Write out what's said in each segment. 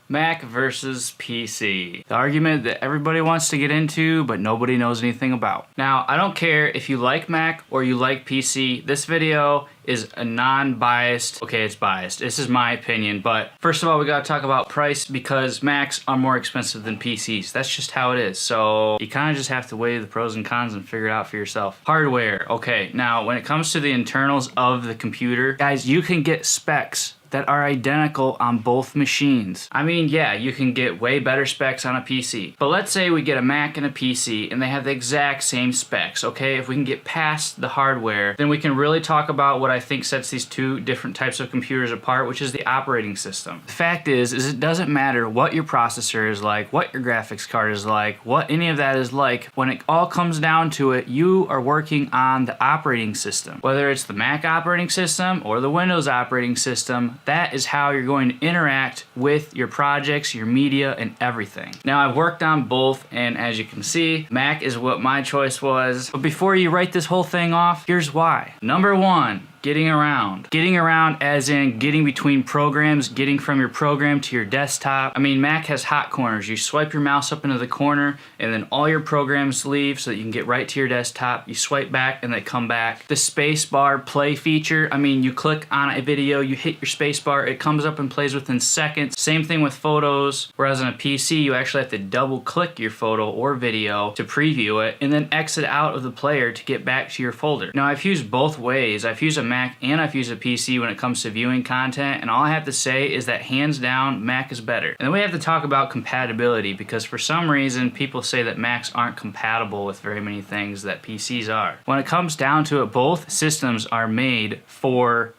Mac versus PC. The argument that everybody wants to get into, but nobody knows anything about. Now, I don't care if you like Mac or you like PC. This video is a non-biased, okay, it's biased. This is my opinion, but first of all, we gotta talk about price because Macs are more expensive than PCs. That's just how it is. So you kind of just have to weigh the pros and cons and figure it out for yourself. Hardware, okay. Now, when it comes to the internals of the computer, guys, you can get specs that are identical on both machines. I mean, yeah, you can get way better specs on a PC. But let's say we get a Mac and a PC and they have the exact same specs, okay? If we can get past the hardware, then we can really talk about what I think sets these two different types of computers apart, which is the operating system. The fact is it doesn't matter what your processor is like, what your graphics card is like, what any of that is like. When it all comes down to it, you are working on the operating system. Whether it's the Mac operating system or the Windows operating system, that is how you're going to interact with your projects, your media, and everything. Now, I've worked on both, and as you can see, Mac is what my choice was. But before you write this whole thing off, here's why. Number one, getting around. Getting around as in getting between programs, getting from your program to your desktop. I mean, Mac has hot corners. You swipe your mouse up into the corner and then all your programs leave so that you can get right to your desktop. You swipe back and they come back. The spacebar play feature, I mean, you click on a video, you hit your spacebar, it comes up and plays within seconds. Same thing with photos, whereas on a PC, you actually have to double click your photo or video to preview it and then exit out of the player to get back to your folder. Now, I've used both ways. I've used a Mac and I've used a PC when it comes to viewing content, and all I have to say is that hands down, Mac is better. And then we have to talk about compatibility, because for some reason people say that Macs aren't compatible with very many things that PCs are. When it comes down to it, both systems are made for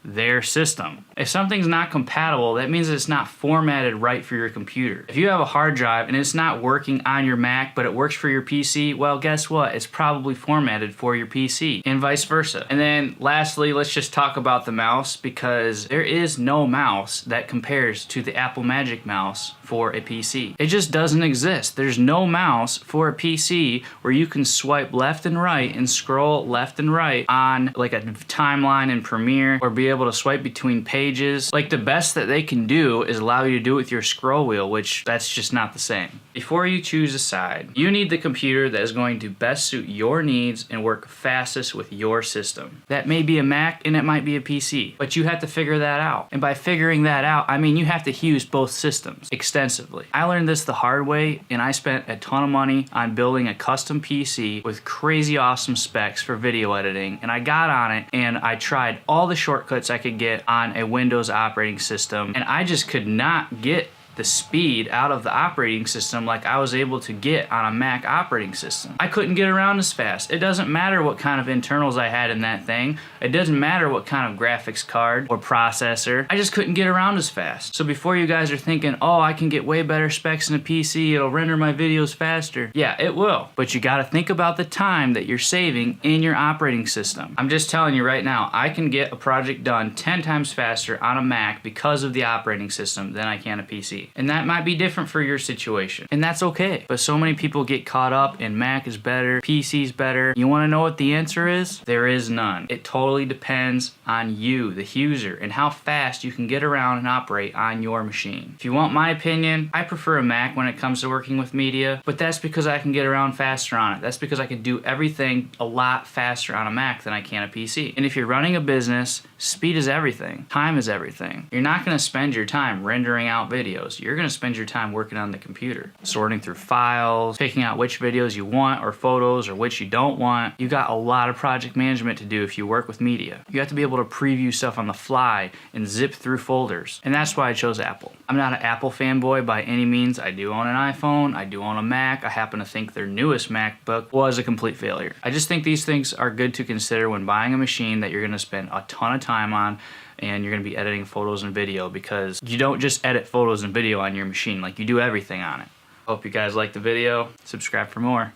their system. If something's not compatible, that means it's not formatted right for your computer. If you have a hard drive and it's not working on your Mac, but it works for your PC, well, guess what? It's probably formatted for your PC, and vice versa. And then lastly, let's just talk about the mouse, because there is no mouse that compares to the Apple Magic Mouse for a PC. It just doesn't exist. There's no mouse for a PC where you can swipe left and right and scroll left and right on like a timeline in Premiere, or be able to swipe between pages. Like, the best that they can do is allow you to do it with your scroll wheel, which that's just not the same. Before you choose a side, you need the computer that is going to best suit your needs and work fastest with your system. That may be a Mac and it might be a PC, but you have to figure that out. And by figuring that out, I mean you have to use both systems extensively. I learned this the hard way, and I spent a ton of money on building a custom PC with crazy awesome specs for video editing, and I got on it and I tried all the shortcuts I could get on a Windows operating system, and I just could not get the speed out of the operating system like I was able to get on a Mac operating system. I couldn't get around as fast. It doesn't matter what kind of internals I had in that thing. It doesn't matter what kind of graphics card or processor. I just couldn't get around as fast. So before you guys are thinking, oh, I can get way better specs in a PC, it'll render my videos faster. Yeah, it will. But you gotta think about the time that you're saving in your operating system. I'm just telling you right now, I can get a project done 10 times faster on a Mac because of the operating system than I can a PC. And that might be different for your situation, and that's okay. But so many people get caught up in Mac is better, PC's better. You wanna know what the answer is? There is none. It totally depends on you, the user, and how fast you can get around and operate on your machine. If you want my opinion, I prefer a Mac when it comes to working with media, but that's because I can get around faster on it. That's because I can do everything a lot faster on a Mac than I can a PC. And if you're running a business, speed is everything. Time is everything. You're not gonna spend your time rendering out videos. You're gonna spend your time working on the computer, sorting through files, picking out which videos you want or photos or which you don't want. You got a lot of project management to do if you work with media. You have to be able to preview stuff on the fly and zip through folders. And that's why I chose Apple. I'm not an Apple fanboy by any means. I do own an iPhone, I do own a Mac. I happen to think their newest MacBook was a complete failure. I just think these things are good to consider when buying a machine that you're gonna spend a ton of time on, and you're gonna be editing photos and video, because you don't just edit photos and video on your machine, like you do everything on it. Hope you guys liked the video. Subscribe for more.